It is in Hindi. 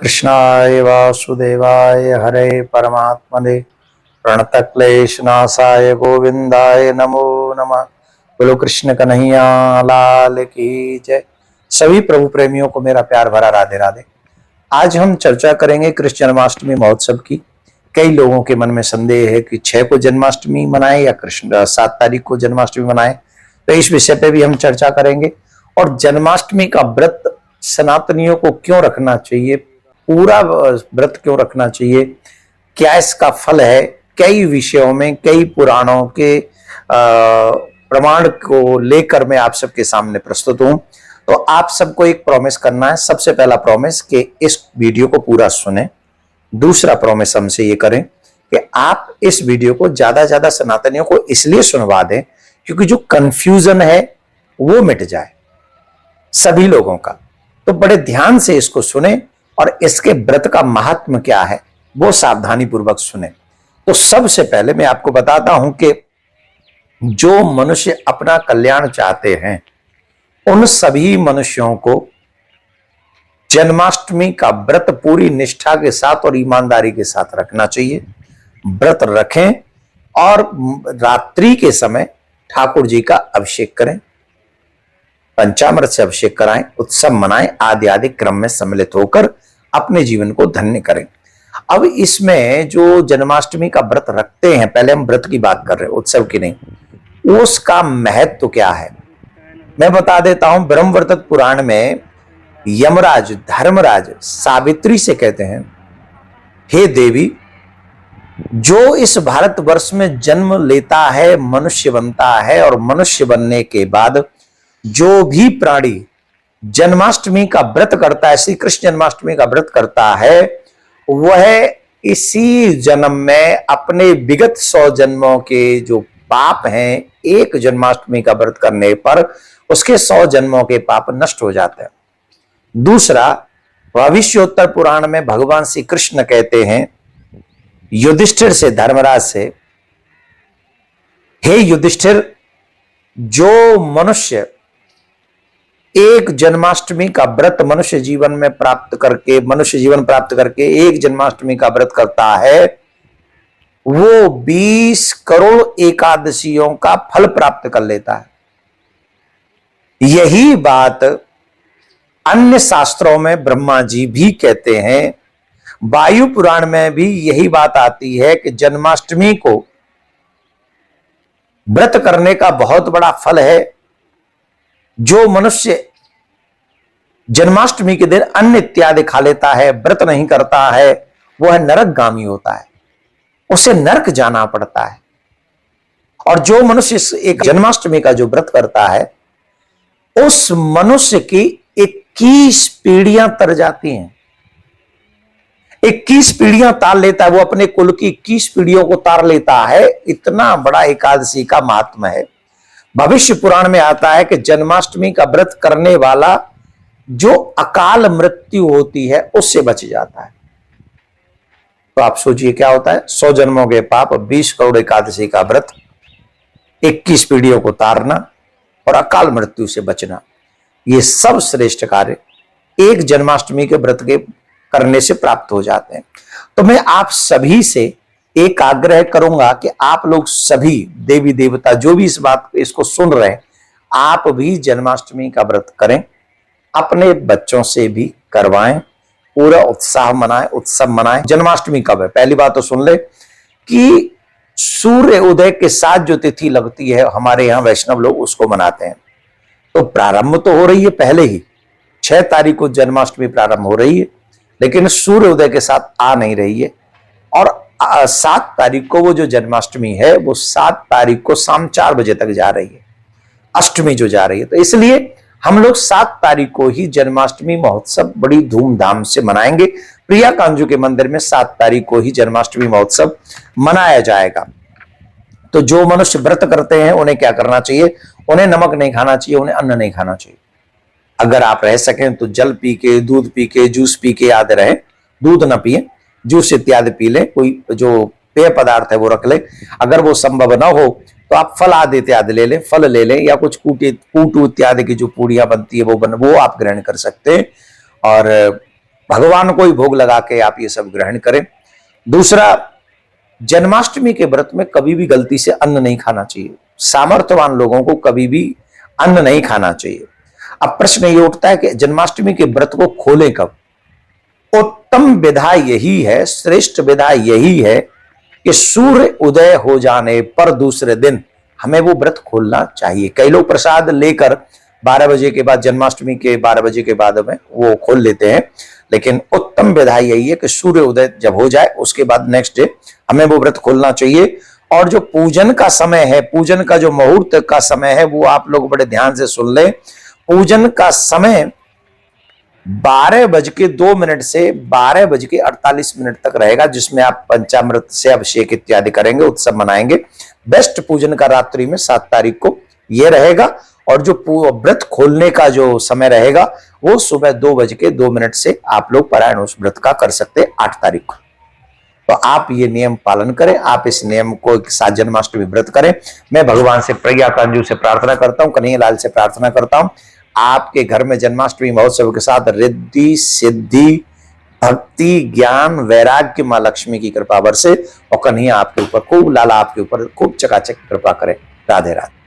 कृष्णाय वासुदेवाय हरे परमात्मने प्रणतक्लेशनाशाय गोविंदाय नमो नमः। बोलो कृष्ण कन्हैया लाल की जय। सभी प्रभु प्रेमियों को मेरा प्यार भरा राधे राधे। आज हम चर्चा करेंगे कृष्ण जन्माष्टमी महोत्सव की। कई लोगों के मन में संदेह है कि 6 को जन्माष्टमी मनाएं या कृष्ण 7 तारीख को जन्माष्टमी मनाएं, तो इस विषय पे भी हम चर्चा करेंगे। और जन्माष्टमी का व्रत सनातनियों को क्यों रखना चाहिए, पूरा व्रत क्यों रखना चाहिए, क्या इसका फल है, कई विषयों में कई पुराणों के प्रमाण को लेकर मैं आप सबके सामने प्रस्तुत हूं। तो आप सबको एक प्रॉमिस करना है। सबसे पहला प्रॉमिस कि इस वीडियो को पूरा सुने। दूसरा प्रॉमिस हमसे ये करें कि आप इस वीडियो को ज्यादा ज्यादा सनातनियों को इसलिए सुनवा दें क्योंकि जो कंफ्यूजन है वो मिट जाए सभी लोगों का। तो बड़े ध्यान से इसको सुने और इसके व्रत का महात्म क्या है वो सावधानी पूर्वक सुने। तो सबसे पहले मैं आपको बताता हूं कि जो मनुष्य अपना कल्याण चाहते हैं उन सभी मनुष्यों को जन्माष्टमी का व्रत पूरी निष्ठा के साथ और ईमानदारी के साथ रखना चाहिए। व्रत रखें और रात्रि के समय ठाकुर जी का अभिषेक करें, पंचामृत से अभिषेक कराएं, उत्सव मनाएं, आदि आदि क्रम में सम्मिलित होकर अपने जीवन को धन्य करें। अब इसमें जो जन्माष्टमी का व्रत रखते हैं, पहले हम व्रत की बात कर रहे हैं, उत्सव की नहीं, उसका महत्व क्या है मैं बता देता हूं। ब्रह्मवर्तक पुराण में यमराज धर्मराज सावित्री से कहते हैं, हे देवी, जो इस भारतवर्ष में जन्म लेता है मनुष्य बनता है और मनुष्य बनने के बाद जो भी प्राणी जन्माष्टमी का व्रत करता है, श्री कृष्ण जन्माष्टमी का व्रत करता है, वह इसी जन्म में अपने विगत 100 जन्मों के जो पाप हैं एक जन्माष्टमी का व्रत करने पर उसके 100 जन्मों के पाप नष्ट हो जाते हैं। दूसरा, भविष्योत्तर पुराण में भगवान श्री कृष्ण कहते हैं युधिष्ठिर से, धर्मराज से, हे युधिष्ठिर, जो मनुष्य एक जन्माष्टमी का व्रत मनुष्य जीवन प्राप्त करके एक जन्माष्टमी का व्रत करता है, वो 20 करोड़ एकादशियों का फल प्राप्त कर लेता है। यही बात अन्य शास्त्रों में ब्रह्मा जी भी कहते हैं। वायु पुराण में भी यही बात आती है कि जन्माष्टमी को व्रत करने का बहुत बड़ा फल है। जो मनुष्य जन्माष्टमी के दिन अन्न इत्यादि खा लेता है, व्रत नहीं करता है, वह नरकगामी होता है, उसे नरक जाना पड़ता है। और जो मनुष्य एक जन्माष्टमी का जो व्रत करता है उस मनुष्य की 21 पीढ़ियां तर जाती हैं। 21 पीढ़ियां तार लेता है, वो अपने कुल की 21 पीढ़ियों को तार लेता है। इतना बड़ा एकादशी का महात्मा है। भविष्य पुराण में आता है कि जन्माष्टमी का व्रत करने वाला जो अकाल मृत्यु होती है उससे बच जाता है। तो आप सोचिए क्या होता है, 100 जन्मों के पाप, 20 करोड़ एकादशी का व्रत, 21 पीढ़ियों को तारना और अकाल मृत्यु से बचना, ये सब श्रेष्ठ कार्य एक जन्माष्टमी के व्रत के करने से प्राप्त हो जाते हैं। तो मैं आप सभी से एक आग्रह करूंगा कि आप लोग सभी देवी देवता जो भी इसको सुन रहे हैं, आप भी जन्माष्टमी का व्रत करें, अपने बच्चों से भी करवाएं, पूरा उत्साह मनाएं, उत्सव मनाएं। जन्माष्टमी कब है पहली बात तो सुन ले कि सूर्य उदय के साथ जो तिथि लगती है हमारे यहाँ वैष्णव लोग उसको मनाते हैं। तो प्रारंभ तो हो रही है पहले ही, 6 तारीख को जन्माष्टमी प्रारंभ हो रही है, लेकिन सूर्य उदय के साथ आ नहीं रही है। और 7 तारीख को वो जो जन्माष्टमी है वो 7 तारीख को शाम 4 बजे तक जा रही है, अष्टमी जो जा रही है। तो इसलिए हम लोग 7 तारीख को ही जन्माष्टमी महोत्सव बड़ी धूमधाम से मनाएंगे। प्रिया कांजू के मंदिर में 7 तारीख को ही जन्माष्टमी महोत्सव मनाया जाएगा। तो जो मनुष्य व्रत करते हैं उन्हें क्या करना चाहिए, उन्हें नमक नहीं खाना चाहिए, उन्हें अन्न नहीं खाना चाहिए। अगर आप रह सकें तो जल पी के, दूध पी के, जूस पी के आदि रहे। दूध न पिए, जूस इत्यादि पी ले, कोई जो पेय पदार्थ है वो रख ले। अगर वो संभव ना हो तो आप फल आदि इत्यादि ले लें, फल ले लें, या कुछ कूटू इत्यादि की जो पूड़ियां बनती है वो आप ग्रहण कर सकते हैं। और भगवान को ही भोग लगा के आप ये सब ग्रहण करें। दूसरा, जन्माष्टमी के व्रत में कभी भी गलती से अन्न नहीं खाना चाहिए। सामर्थ्यवान लोगों को कभी भी अन्न नहीं खाना चाहिए। अब प्रश्न ये उठता है कि जन्माष्टमी के व्रत को खोलें कब? उत्तम विधा यही है, श्रेष्ठ विधा यही है कि सूर्य उदय हो जाने पर दूसरे दिन हमें वो व्रत खोलना चाहिए। कई लोग प्रसाद लेकर 12 बजे के बाद, जन्माष्टमी के 12 बजे के बाद में वो खोल लेते हैं, लेकिन उत्तम विधा यही है कि सूर्य उदय जब हो जाए उसके बाद नेक्स्ट डे हमें वो व्रत खोलना चाहिए। और जो पूजन का समय है, पूजन का जो मुहूर्त का समय है, वो आप लोग बड़े ध्यान से सुन लें। पूजन का समय 12:02 से 12:48 तक रहेगा, जिसमें आप पंचामृत से अभिषेक इत्यादि करेंगे, उत्सव मनाएंगे। बेस्ट पूजन का रात्रि में 7 तारीख को ये रहेगा। और जो व्रत खोलने का जो समय रहेगा वो सुबह 2:02 से आप लोग पारायण उस व्रत का कर सकते हैं 8 तारीख को। तो आप ये नियम पालन करें, आप इस नियम को एक साथ जन्माष्टमी व्रत करें। मैं भगवान से, प्रज्ञा कांजू से प्रार्थना करता हूं, कन्हैयालाल से प्रार्थना करता हूं, आपके घर में जन्माष्टमी महोत्सव के साथ रिद्धि सिद्धि भक्ति ज्ञान वैराग्य मां लक्ष्मी की कृपा बरसे और कन्हैया आपके ऊपर खूब, लाला आपके ऊपर खूब चकाचक कृपा करे। राधे राधे।